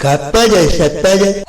Kapada, sapada.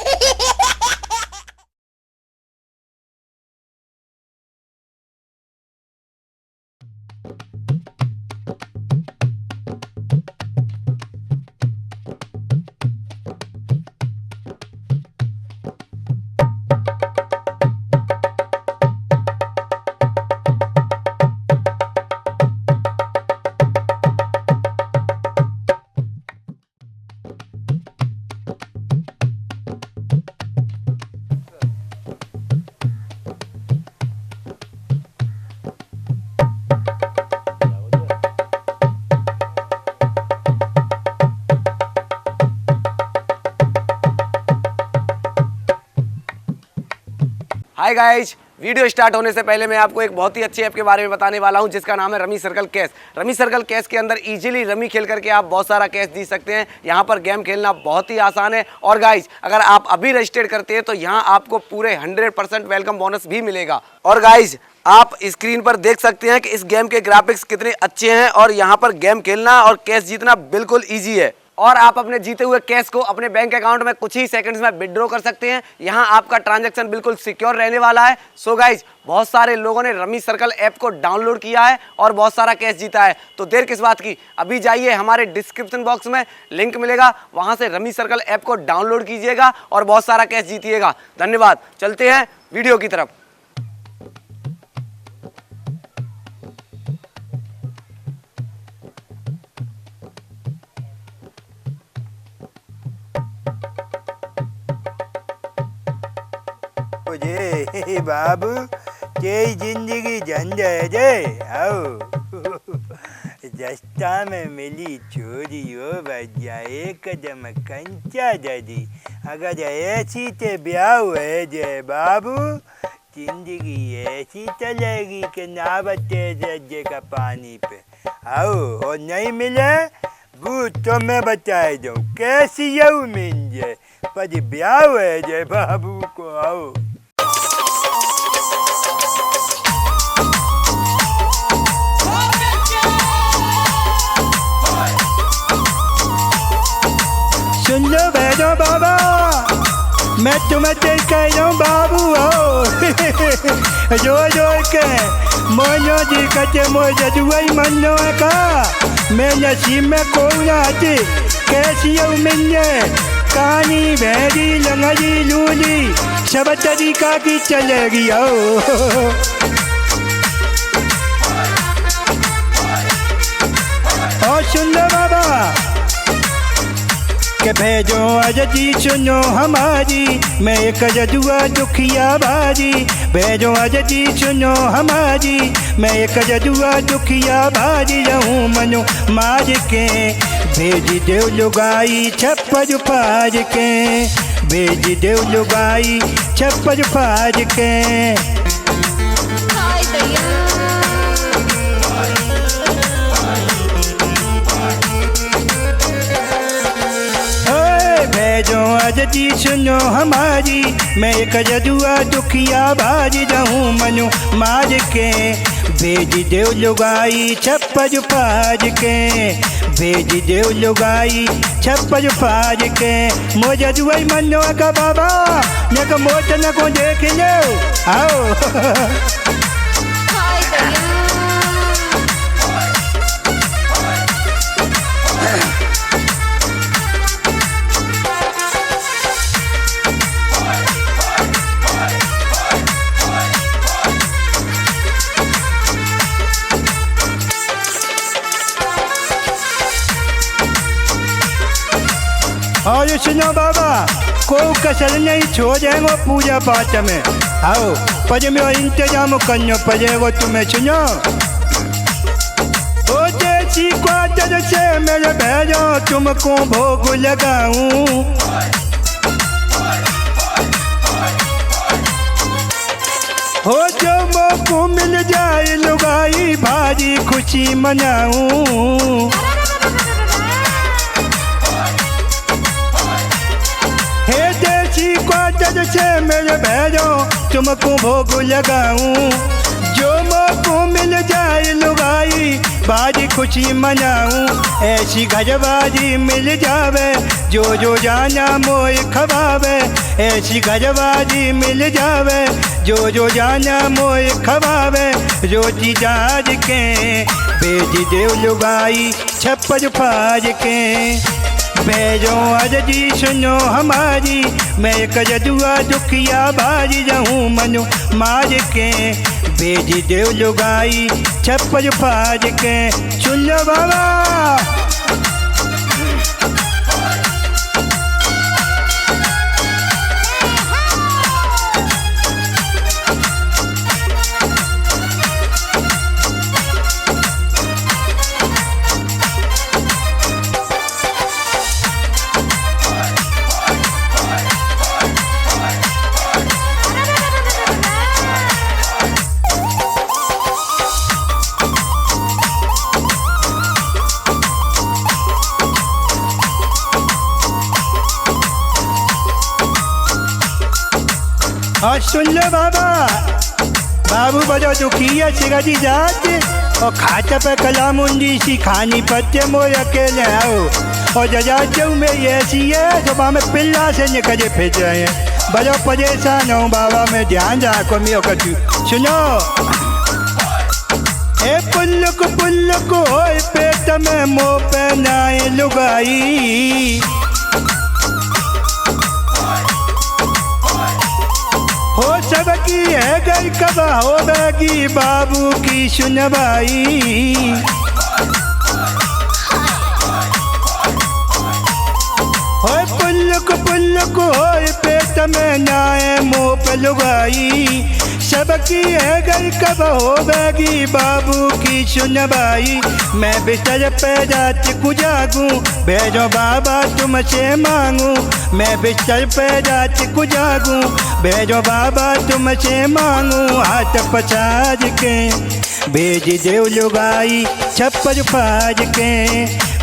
Hi guys, video start होने से पहले मैं आपको एक बहुत ही अच्छी ऐप के बारे में बताने वाला हूं जिसका नाम है rummy circle cash. Rummy circle cash के अंदर इजीली रमी खेल करके आप बहुत सारा कैश जीत सकते हैं। यहां पर गेम खेलना बहुत ही आसान है और गाइज अगर आप अभी रजिस्टर्ड करते हैं तो यहां आपको पूरे 100% वेलकम बोनस भी मिलेगा। और गाइज आप स्क्रीन पर देख सकते हैं कि इस गेम के ग्राफिक्स कितने अच्छे हैं और यहाँ पर गेम खेलना और कैश जीतना बिल्कुल ईजी है। और आप अपने जीते हुए कैश को अपने बैंक अकाउंट में कुछ ही सेकंड्स में विड्रॉ कर सकते हैं। यहाँ आपका ट्रांजैक्शन बिल्कुल सिक्योर रहने वाला है। सो गाइज बहुत सारे लोगों ने रमी सर्कल ऐप को डाउनलोड किया है और बहुत सारा कैश जीता है, तो देर किस बात की, अभी जाइए हमारे डिस्क्रिप्शन बॉक्स में लिंक मिलेगा, वहां से रमी सर्कल ऐप को डाउनलोड कीजिएगा और बहुत सारा कैश जीतिएगा। धन्यवाद। चलते हैं वीडियो की तरफ। जे बाबू तेरी जिंदगी झंड है जे आओ रास्ता में मिली चोरी हो भैया एक कदम कंचा दादी अगर ऐसी ते ब्याह है जे बाबू जिंदगी ऐसी चलेगी कि ना बचे रज्जे का पानी पे आओ और नहीं मिले वो तो मैं बताए दूँ कैसी यू मिल जाए पर ब्याह है जे बाबू को आओ। सुन लो बैठो बाबा मैं तुम्हें देख कह रहा हूँ बाबू हो जो जो के मोनो जी कटे मोजे दुआई मनो का मैं नसीब में कोई आती कैसी मिलने कहानी भेड़ी लंगड़ी लूली सब तरीका की चलेगी हो। और सुन लो बाबा के भेजो अजदी सुनो हमारी मैं एक जदुआ दुखिया भारी भेजो अजदी सुनो हमारी मैं एक जदुआ दुखिया भारी रहूं मनो मार के भेज देव लुगाई छप्पर फाड़ के भेज देव लुगाई छप्पर फाड़ के। जो अजदी सुनो हमारी मैं एक जदुआ दुखिया भारी रहूं मनु मार के भेज देव लुगाई छप्पर फाड़ के भेज देव लुगाई छप्पर फाड़ के मोजा दुआई मनो का बाबा न को मोट न को देख लो आओ। और सुनो बाबा को कसर नहीं छोड़ेंगे पूजा पाठ में आओ पर मैं इंतजाम करना पड़ेगा तुम्हें सुनो ओ देसी क्वार्टर से मेरे भेजो तुमको भोग लगाऊं हो जो मौको मिल जाए लुगाई भारी खुशी मनाऊं। हे देसी क्वार्टर से मेरे भेजो तुमको भोग लगाऊं जो मौको मिल जाए लुगाई बाजी खुशी मनाऊं, ऐसी घरबाजी मिल जावे जो जो जाना मोए खवावे, ऐसी घरबाजी मिल जावे जो जो जाना मोए खवावे। रोटी दाज के बेच देव लुगाई छप्पर फाज के, बैजो अरजी सुनो हमारी, मैं कर दुआ दुखिया बाजी रहूं मनु मार के, बेच देव लुगाई छप्पर फाज के। सुन लो बाबा और सुन लो बाबा, बाबू बड़ो दुखी है सिगरी जात, और खाता पे कलाम उंडी सी खानी पत्ते मोर अकेले आओ, और जजाचू में ऐसी है सुबह में पिल्ला से निकले फिर रहे हैं। बड़ो परेशान हूँ बाबा, मैं ध्यान रखो मियो कचू। सुनो ए पुल्लुक होए पेट में मुँह पे नाए लुगाई, हो सबकी है गई कबा होगी बाबू की सुनवाई। हो पुल्लुक होए पेट में नाए मुँह पे लुगाई, सबकी है गई कब होगी बाबू की सुनवाई। मैं बिस्तर पे रात को जागूं, भेजो बाबा तुमसे मांगूं, मैं बिस्तर पे रात को जागूं, भेजो बाबा तुमसे मांगूं। हाथ पसार के भेज देव लुगाई छप्पर फाज के,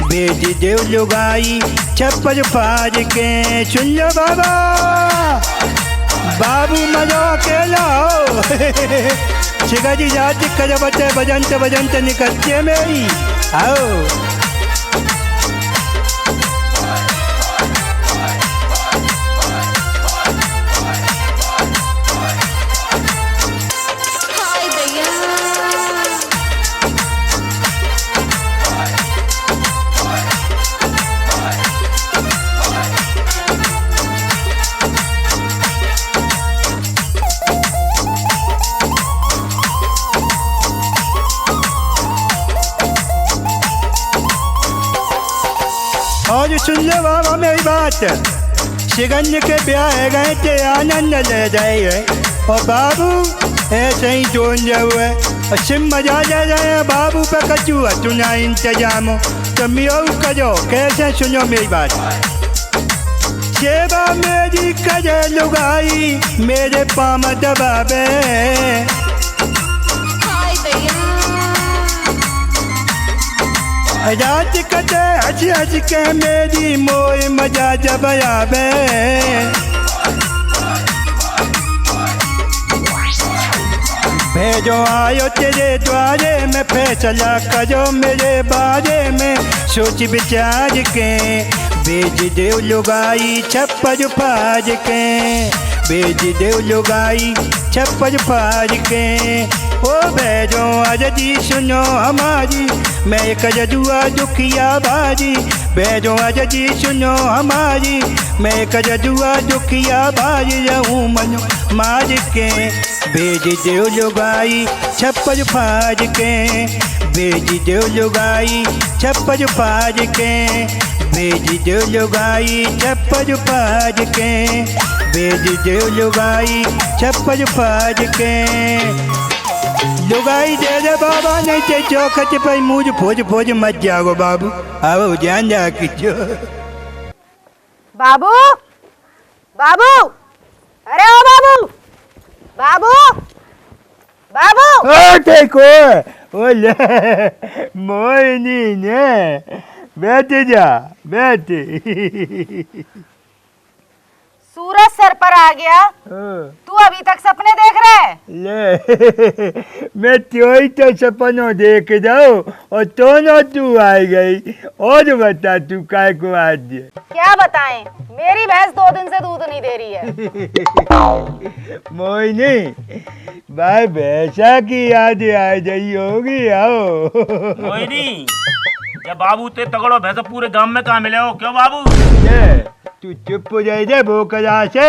भेज देव लुगाई छप्पर फाज के। सुन लो बाबा, बाबू मजो के लाओ शिगाजी जाति करबते बजंत बजंत निकलते में ही आओ। और सुन लो बाबा मेरी बात, शिगंज के ब्याह गए थे आनंद ले जाए, और बाबू ऐसे ही जोन जाओ है, और सिम मजा ले जाए बाबू पे कचू चुना इंतजाम। तो मियो करो कैसे, सुनो मेरी बात, सेवा मेरी करे लुगाई मेरे पाम दबावे, रात कटे हंस हंस के मेरी मोए मजा जब आवे। भेजो आयो तेरे द्वारे में, फैसला करो मेरे बारे में सोच विचार के, भेज देव लुगाई छप्पर फाज के, भेज देव लुगाई छप्पर फाज के। ओ भेजो अजदी सुनो हमारी, मैं कर दुआ दुखिया बाजी, भेजो अजदी सुनो हमारी, मैं कर दुआ दुखिया बाजी रहूं मनु मार के, भेज देव लुगाई छप्पर फाज के, भेज देव लुगाई छप्पर फाज के, भेज देव लुगाई छप्पर फाज के, भेज देव लुगाई छप्पर फाज के। लुगाई दे दे बाबा, नहीं तो चौखट पर मुझ फोज फोज मत जाओ बाबू, आओ ध्यान रखियो। बाबू बाबू, अरे ओ बाबू बाबू बाबू, देखो बोले मोइनी ने, बैठ जा बैठ। શું सूरज सर पर आ गया, तू अभी तक सपने देख रहा है? ले मैं तो ही तो सपनों देख जाओ और तो न तू आ गई। और बता तू काय को आज दिया? क्या बताएं, मेरी भैंस 2 दिन से दूध नहीं दे रही है। मोहिनी भाई भैंसा की याद आ गई होगी। आओ मोहिनी, जब बाबू ते तगड़ो भैंसा पूरे गांव में कहाँ मिले हो? क्यों बाबू? ले तू चुप हो जाए दे भोकला से।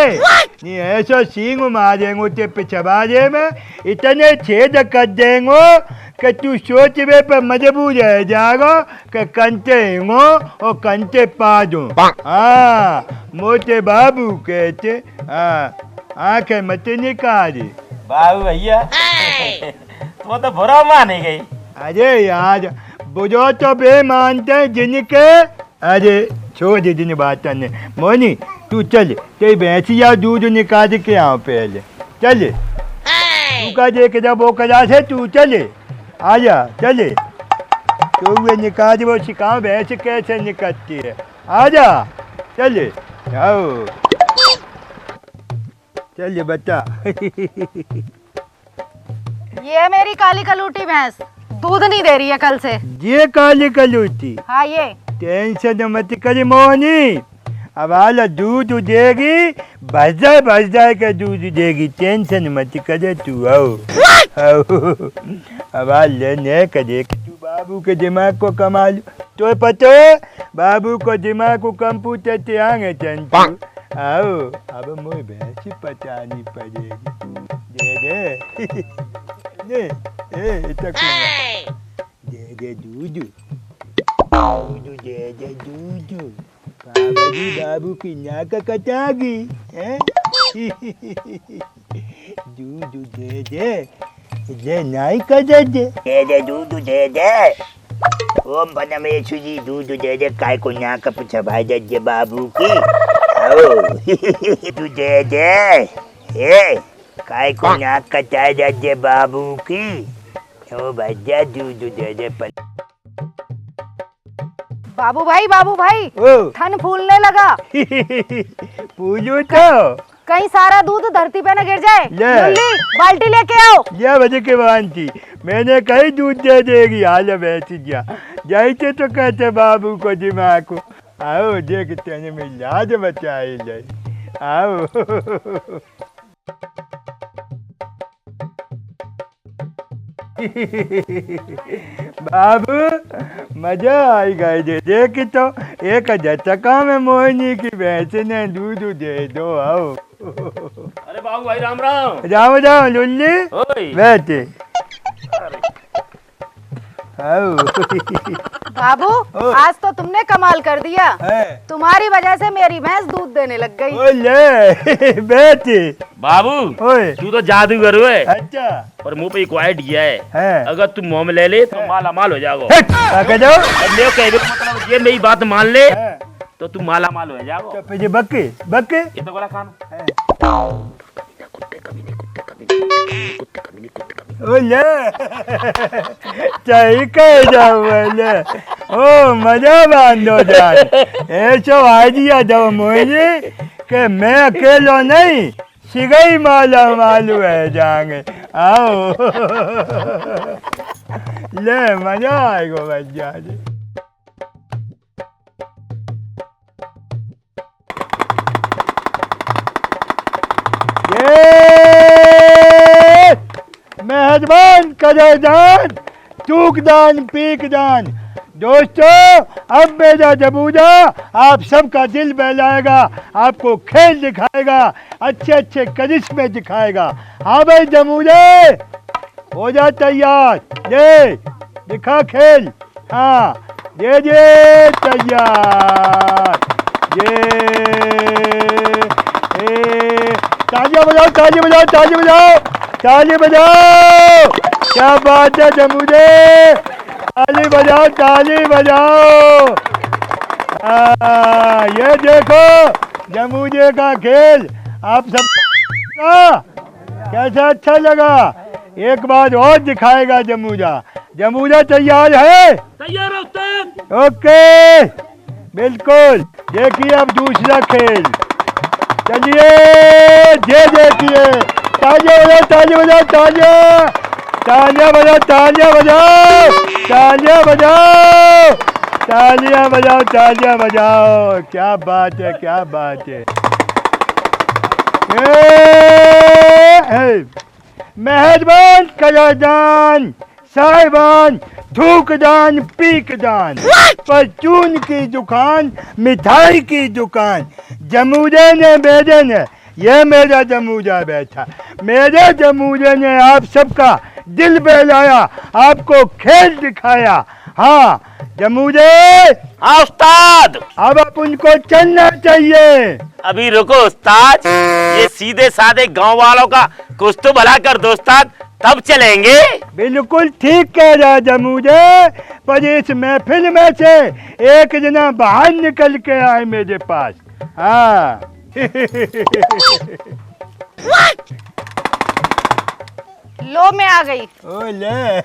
नहीं ऐसा सींग मारेंगे ते पिछवाड़े में, इतने छेद कर देंगे कि तू सोच वे पर मजबूर रह जाएगा कि कंटे हो और कंटे पा दो। हाँ मोटे बाबू कहते। हाँ आंखें मत निकाल। बाबू भैया वो तो बुरा मान गई। अरे यार बुझो तो बे मानते हैं जिनके। अरे छोड़ दे जिन बात ने। मोनी तू चल, तेरी भैंसिया दूध निकाल के आओ पहले। चले तू का देख जा वो कला से तू चले। आजा चले तो वे निकाल वो सिखाओ भैंस कैसे निकलती है। आजा चले। आओ चलिए बता। ये मेरी काली कलूटी भैंस दूध नहीं दे रही है कल से। ये काली कलूटी? हाँ ये। टेंशन मत करी मोहनी, अब आला दूध देगी, भज जाए का दूध देगी। टेंशन मत करे तू। आओ अब लेने करे तू बाबू के दिमाग को कमाल। तो पता बाबू को दिमाग को कंप्यूटर ते आगे चंटू। आओ अब मोह भैंस पचानी पड़ेगी। दे दे दे दूध दे दूध। बाबू की नाक कटागी। दूध दे नाई का दे दूध दे। ओम परमेश्वर जी दूध दे काय को नाक पीछे भाई दे बाबू की। तू दे काय को नाक कटा दे बाबू की। ओ भैया दूध दे। बाबू भाई थन फूलने लगा। पूजू तो कहीं सारा दूध धरती पे न गिर जाए। लुल्ली बाल्टी लेके आओ। यह वजह के बांधी मैंने कहीं दूध दे देगी। हाल बैठ जा जाते तो कहते बाबू को दिमाग को। आओ देखते हैं मैं लाज बचाए ले। आओ बाबू मजा आई गई। देख तो एक झटका में मोहिनी की भैंस ने दूध दे दो। आओ। अरे बाबू भाई राम राम। राम राम लुल्ली बैठे। बाबू आज तो तुमने कमाल कर दिया। तुम्हारी वजह से मेरी भैंस दूध देने लग गई। ओले बेटी बाबू तू तो जादूगर है। अच्छा और मुंह पे एक आइडिया है, अगर तू मुंह में ले ले तो माला माल हो जाओ। मतलब ये मेरी बात मान ले तो तू माला माल हो जाओ। तो बक्के बक्के ये तो बोला खाना। ओले सही कह जाओ। ओ मजा बांधो जान। ऐसा आइडिया दो मुझे कि मैं अकेला नहीं, सिगई माला मालू है जाएंगे। आओ ले मजा आएगा भैया। मेहरबान करे दान, चूक दान, पीक दान। दोस्तों अब मेरा जबूजा आप सबका दिल बहलाएगा, आपको खेल दिखाएगा, अच्छे अच्छे करिश्मे दिखाएगा। हाँ भाई जमूजे हो जा तैयार, दे दिखा खेल। हाँ दे तैयार। तालियां बजाओ तालियां बजाओ तालियां बजाओ ताली बजाओ। क्या बात है जमूजे, ताली बजाओ ताली बजाओ। ये देखो जमूजे का खेल आप सब कैसा अच्छा लगा। एक बार और दिखाएगा जमूजा। जमूजा तैयार है? तैयार उस्ताद। ओके बिल्कुल। देखिए अब दूसरा खेल। चलिए जय जय किए, तालियां बजाओ, तालियां बजाओ, तालियां तालियां बजाओ, तालियां बजाओ, तालियां बजाओ, तालियां बजाओ, तालियां बजाओ। क्या बात है, क्या बात है। मेहरबान कलादान साहिबान, थूकदान पीकदान, परचून की दुकान, मिठाई की दुकान, जमूदे ने मेरे ने, ये मेरा जमूदा बैठा, मेरे जमूदे ने आप सबका दिल बहलाया, आपको खेल दिखाया। हाँ जमूदे। हाँ उस्ताद। अब आप उनको चलना चाहिए। अभी रुको उस्ताद, ये सीधे साधे गांव वालों का कुछ तो भला कर दो उस्ताद, तब चलेंगे। बिल्कुल ठीक कह रहा जमूदे, पर इस महफिल में से एक जना बाहर निकल के आए मेरे पास। हाँ लो मैं आ गई। ओले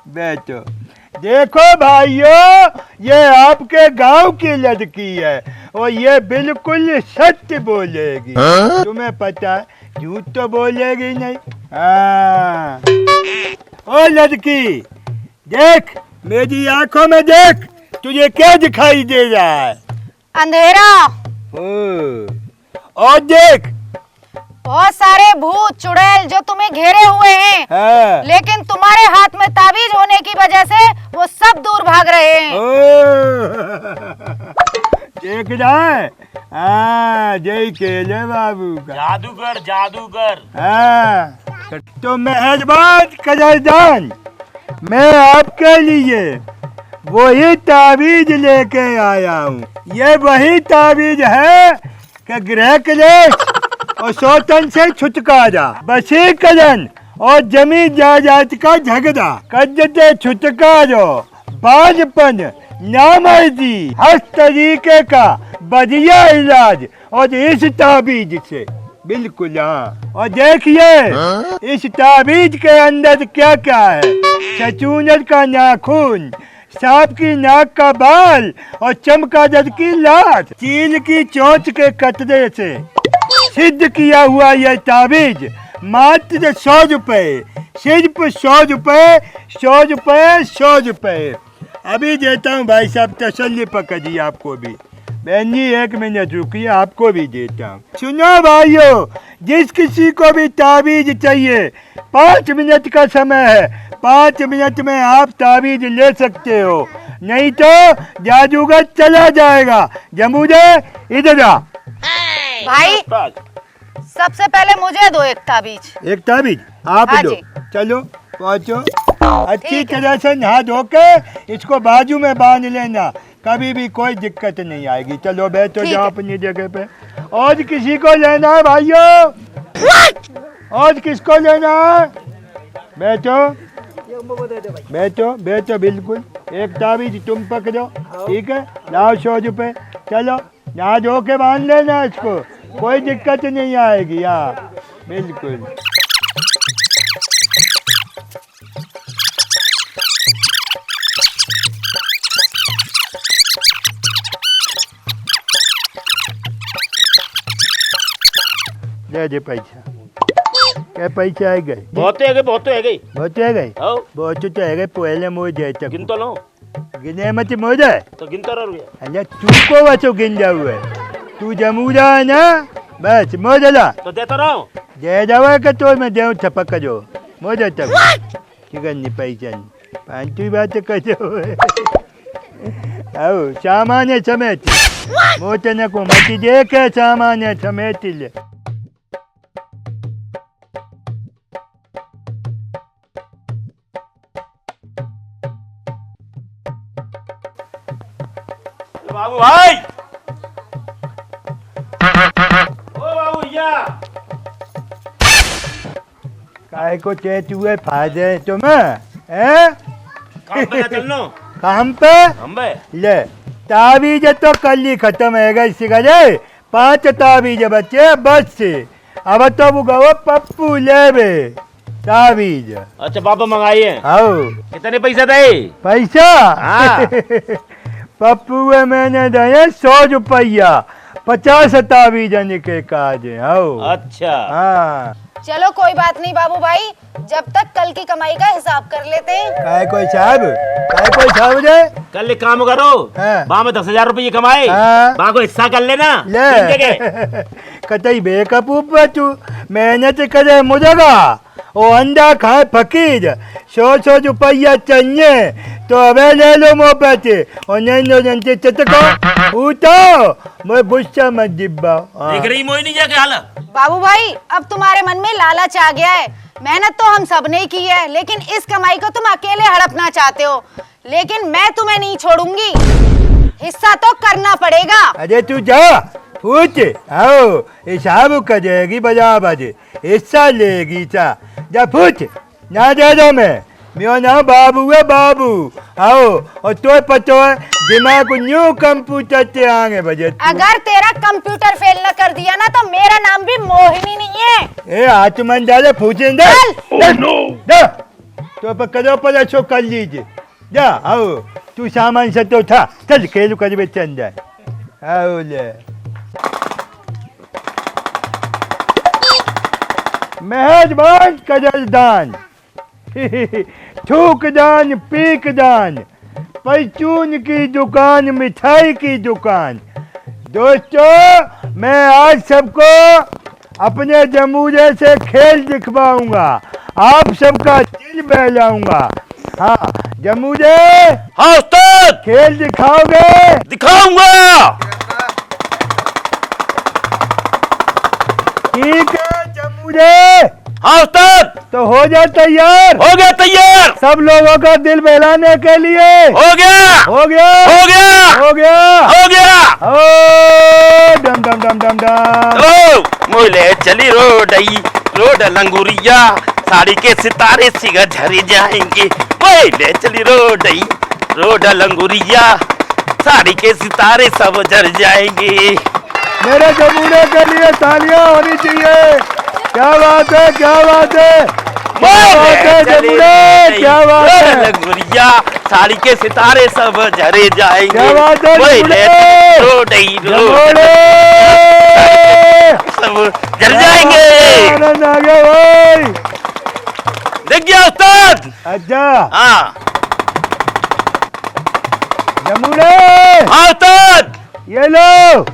बैठो। देखो भाइयों, ये आपके गांव की लड़की है और ये बिल्कुल सत्य बोलेगी। तुम्हें पता है, झूठ तो बोलेगी नहीं। हाँ ओ लड़की, देख मेरी आंखों में देख, तुझे क्या दिखाई दे रहा है? अंधेरा। और देख बहुत सारे भूत चुड़ैल जो तुम्हें घेरे हुए हैं। हाँ। लेकिन तुम्हारे हाथ में ताबीज होने की वजह से वो सब दूर भाग रहे हैं। देख रहा है? हाँ जय केले बाबू का जादूगर जादूगर। हाँ तो मेहरबान कदरदान, मैं आपके लिए वही ताबीज लेके आया हूँ। ये वही ताबीज है कि गृह क्लेश और शौतन से छुटकारा, वशीकरण और जमीन जायदाद का झगड़ा, कर्ज से छुटकारा, बालपन, नामर्दी, हर तरीके का बढ़िया इलाज और इस ताबीज से। बिल्कुल हाँ। और देखिए इस ताबीज के अंदर क्या क्या है। छछूनर का नाखून, सांप की नाक का बाल और चमगादड़ की लात, चील की चोंच के कतरे से सिद्ध किया हुआ यह ताबीज मात्र 100 रुपए, सिर्फ 100 रुपए, 100 रुपए, 100 रुपए अभी देता हूँ भाई साहब, तसल्ली पकड़िए आपको भी। बहन जी 1 मिनट रुकिए, आपको भी देता हूँ। सुनो भाइयों, जिस किसी को भी ताबीज चाहिए 5 मिनट का समय है, 5 मिनट में आप ताबीज ले सकते हो, नहीं तो जादूगर चला जाएगा। जमूदे इधर आ। भाई सबसे पहले मुझे दो एक ताबीज। एक ताबीज आप हाँ लो। जी। चलो पहुँचो, अच्छी ठीक है। तरह से नहा धो के इसको बाजू में बांध लेना, कभी भी कोई दिक्कत नहीं आएगी। चलो बैठो ठीक जाओ है। अपनी जगह पे। और किसी को लेना है भाइयों? और किसको लेना है? बैठो बैठो बैठो, बिल्कुल। एक ताबीज तुम पकड़ो, ठीक है? लाओ 100 रुपए। चलो नहा धो के बांध लेना इसको, कोई दिक्कत नहीं आएगी। हाँ बिल्कुल। ले दे पैसा। क्या पैसे आ गए? बहुत है गए, बहुत है गई। बहुत है गए, आओ बहुत तो है गए। पहले मोड़ जाए तक गिन तो लो, गिने मत मोड़ जाए। तो गिनता रह गया। अरे तू को वैसे गिन जाऊ है, तू जमूदा है ना, बस मोड़ ला। तो देता रहा हूँ। जय दवा का तो मैं देव छपक जो मोड़ तब चिकन पैसा नहीं पांचवी बात कर दो। आओ सामान्य समेत मोचने को मत देखे, सामान्य समेत ले। बाबू भाई, ओ बाबू भैया, काय को चेत हुए फायदे तुम्हें हैं? काम पे चलनो। काम पे हम बे ले, ताबीज तो कल ही खत्म है गई सिगरे। 5 ताबीज बच्चे बस से, अब तो वो गो पप्पू ले बे ताबीज। अच्छा पापा मंगाइए। आओ कितने पैसा दे? पैसा हाँ। पप्पू मैंने दिए 100 रुपया 50 जन के काज आओ। अच्छा हाँ चलो कोई बात नहीं बाबू भाई, जब तक कल की कमाई का हिसाब कर लेते हैं। काय कोई साहब जे कल एक काम करो, हाँ। वहाँ में 10,000 रुपये कमाए, हाँ। वहाँ को हिस्सा कर लेना। ले कतई बेकूफ तू, मेहनत करे मुझगा ओ अंडा खाए फकीर। 100 रुपया चाहिए तो अबे ले लो मोहब्बत और नहीं जनते चटको उठो, मैं गुस्सा मत दिब्बा। देख रही मोहिनी क्या हाल है? बाबू भाई अब तुम्हारे मन में लालच आ गया है। मेहनत तो हम सब ने की है, लेकिन इस कमाई को तुम अकेले हड़पना चाहते हो, लेकिन मैं तुम्हें नहीं छोड़ूंगी, हिस्सा तो करना पड़ेगा। अरे तू जा पूछ आओ, हिसाब करेगी बजा बजे हिस्सा लेगी जा पूछ ना दे दो मेरा नाम बाबू है बाबू। आओ और तो पतो है दिमाग न्यू कंप्यूटर से आगे बजे। अगर तेरा कंप्यूटर फेल न कर दिया ना तो मेरा नाम भी मोहिनी नहीं है। ए हाथ मन डाले पूछे तो करो पर अच्छो कर लीजिए जा। आओ तू सामान से तो था, चल खेल कर चल जाए। आओ ले मेहरबान कदरदान थूक दान पीक दान, परचून की दुकान मिठाई की दुकान। दोस्तों मैं आज सबको अपने जमूरे से खेल दिखवाऊंगा, आप सबका दिल बहलाऊंगा। हाँ जमूरे, हाँ उस्ताद, खेल दिखाओगे? दिखाऊंगा। ठीक है जमूरे, हाँ उस्ताद, तो हो जा तैयार। हो गया तैयार, सब लोगों का दिल बहलाने के लिए। हो गया, हो गया, हो गया, हो गया, हो गया। ओ डम डम डम डम डम। ओ मोले चली रोड लंगूरिया, साड़ी के सितारे सिगा झरी जाएंगे। मोले चली रोड लंगूरिया, साड़ी के सितारे सब झर जाएंगे। मेरे जमूरे के लिए तालियां होनी चाहिए। क्या बात है, क्या बात है, क्या बात है जमूरे, क्या बात है। लंगूरिया, साड़ी के सितारे सब झरे जाएंगे। क्या बात है मोले जमूरे, सब झर जाएंगे। आनंद आ गया भाई। देख गया उस्ताद? अच्छा हाँ जमूरे, हाँ उस्ताद, ये लो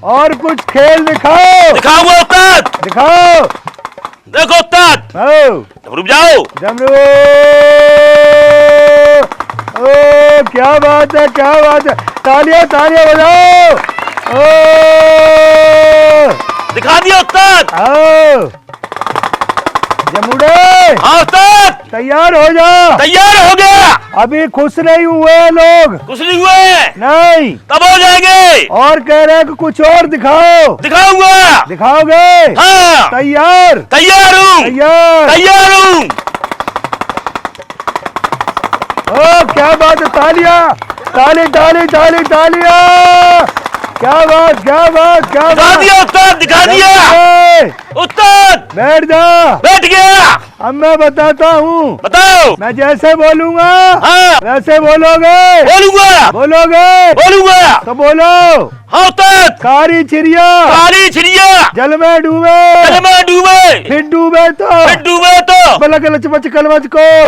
और कुछ खेल दिखाओ। दिखाऊंगा उस्ताद, दिखाओ। देखो उस्ताद, आओ रुक जाओ। डमरू, ओ क्या बात है, क्या बात है, तालियां तालियां बजाओ। ओ दिखा दिया उस्ताद। आओ जमुड़े, हाँ उस्ताद, तैयार हो जा। तैयार हो गया। अभी खुश नहीं हुए लोग, कुछ नहीं हुए, नहीं, तब हो जाएंगे। और कह रहे हैं कि कुछ और दिखाओ। दिखाऊंगा। दिखाओगे? हाँ तैयार, तैयार हूँ, तैयार। तैयार हूँ। ओ क्या बात है, तालियां, ताली ताली ताली तालियां। क्या बात, क्या बात, क्या दिखा बात। दिया उस्ताद, दिखा दिया उस्ताद। बैठ जा। बैठ गया। अब मैं बताता हूँ, बताओ। मैं जैसे बोलूंगा हाँ वैसे बोलोगे। बोलूंगा, बोलोगे बोलूंगा। तो बोलो। हाँ उस्ताद। कारी चिड़िया काली चिड़िया जल में डूबे, जल में डूबे, फिर डूबे तो फिर डूबे तो बलक लचमच कलमच को। ये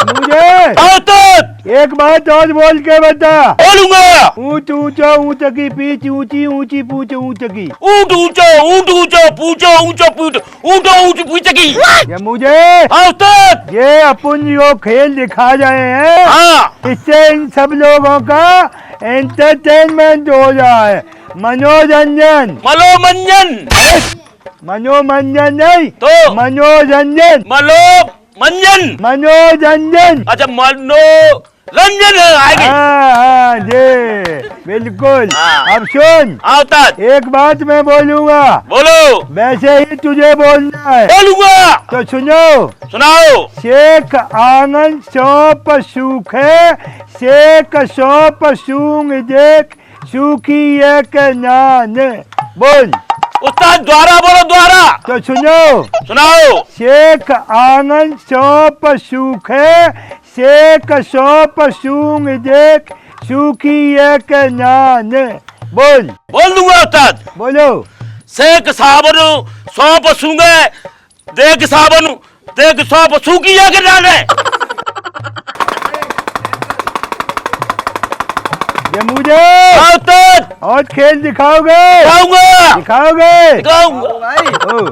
मुझे हाँ उस्ताद, एक बात और बोल के बता। बोलूंगा। ऊंच ऊंचा ऊंच की पीछ, ऊंची ऊंची पूछ ऊंच की। ऊंट ऊंचा, ऊंट ऊंचा, पूछो ऊंचा पूछ, ऊंट ऊंच पूछ की। ये मुझे हाँ उस्ताद। ये अपन जो खेल दिखा जाए हैं, हाँ इससे इन सब लोगों का एंटरटेनमेंट हो जाए, मनोरंजन। मनोरंजन, मनोरंजन नहीं तो मनोरंजन, मनोरंजन। मनोरंजन। अच्छा मनोरंजन आएगी। हाँ जी बिल्कुल। हाँ। अब सुन, हाँ उस्ताद, एक बात मैं बोलूंगा, बोलो। वैसे ही तुझे बोलना है, बोलूंगा। तो सुनो। सुनाओ। शेख आंगन सौंप सूखे, शेख सौंप सूंग देख, सूखी एक नान। बोल। उस्ताद द्वारा बोलो, द्वारा। तो सुनो। सुनाओ। शेख आंगन सौंप सूखे, सेक सौंप सूंग देख सूखी एक नान। बोल बोल दूंगा उस्ताद। बोलो। सेक साबन सौंप सूंगे देख साबन देख सौंप सूखी है कि नाने। मुझे उस्ताद और खेल दिखाओगे? दिखाऊंगा दिखाओगे? दिखाऊंगा।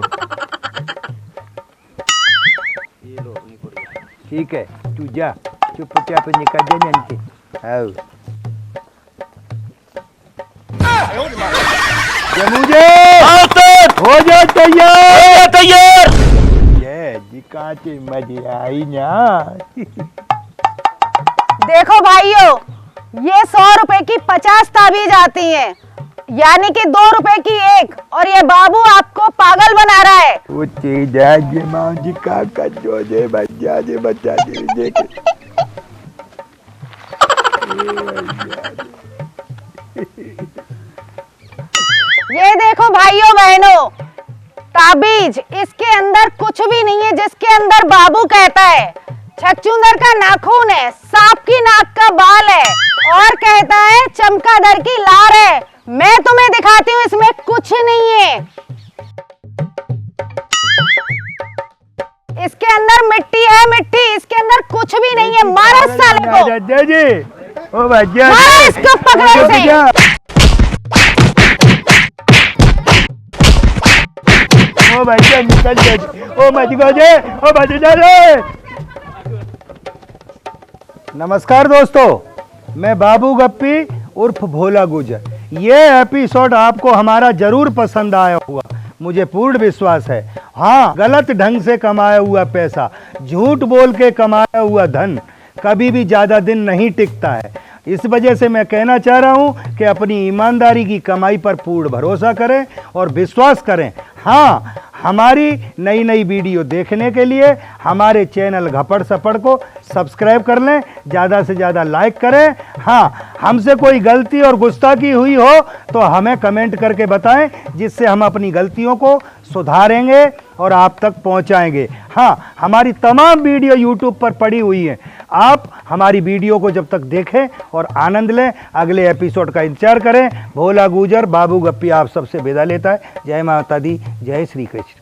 ठीक है तू जा चुपचाप निकल दे नंटे। आओ मुझे हो जा तैयार। तैयार। ये दिखाते मजा आई ना। देखो भाइयों, ये 100 रुपए की 50 ताबीज आती हैं, यानी कि 2 रुपए की एक, और ये बाबू आपको पागल बना रहा है। वो तेजा जे मांझी का जो दे बच्चा दे देख। ये देखो भाइयों बहनों, ताबीज, इसके अंदर कुछ भी नहीं है जिसके अंदर बाबू कहता है। छछूंदर का नाखून है, सांप की नाक का बाल है, और कहता है चमगादड़ की लार है। मैं तुम्हें दिखाती हूँ, इसमें कुछ नहीं है। इसके अंदर मिट्टी है, मिट्टी, इसके अंदर कुछ भी नहीं है। मारो इस साले को, ओ बच्चा मारो इसको पकड़ो से। ओ बच्चा निकल जा। ओ मत गो जे, ओ मत जा रे। नमस्कार दोस्तों, मैं बाबू गप्पी उर्फ भोला गुजर। ये एपिसोड आपको हमारा जरूर पसंद आया होगा, मुझे पूर्ण विश्वास है। हाँ, गलत ढंग से कमाया हुआ पैसा, झूठ बोल के कमाया हुआ धन कभी भी ज़्यादा दिन नहीं टिकता है। इस वजह से मैं कहना चाह रहा हूँ कि अपनी ईमानदारी की कमाई पर पूर्ण भरोसा करें और विश्वास करें। हाँ, हमारी नई नई वीडियो देखने के लिए हमारे चैनल घपड़ सपड़ को सब्सक्राइब कर लें, ज़्यादा से ज़्यादा लाइक करें। हाँ, हमसे कोई गलती और गुस्ताखी हुई हो तो हमें कमेंट करके बताएं, जिससे हम अपनी गलतियों को सुधारेंगे और आप तक पहुंचाएंगे। हाँ, हमारी तमाम वीडियो यूट्यूब पर पड़ी हुई हैं, आप हमारी वीडियो को जब तक देखें और आनंद लें। अगले एपिसोड का इंतजार करें। भोला गुजर बाबू गप्पी आप सबसे विदा लेता है। जय माता दी, जय श्री कृष्ण।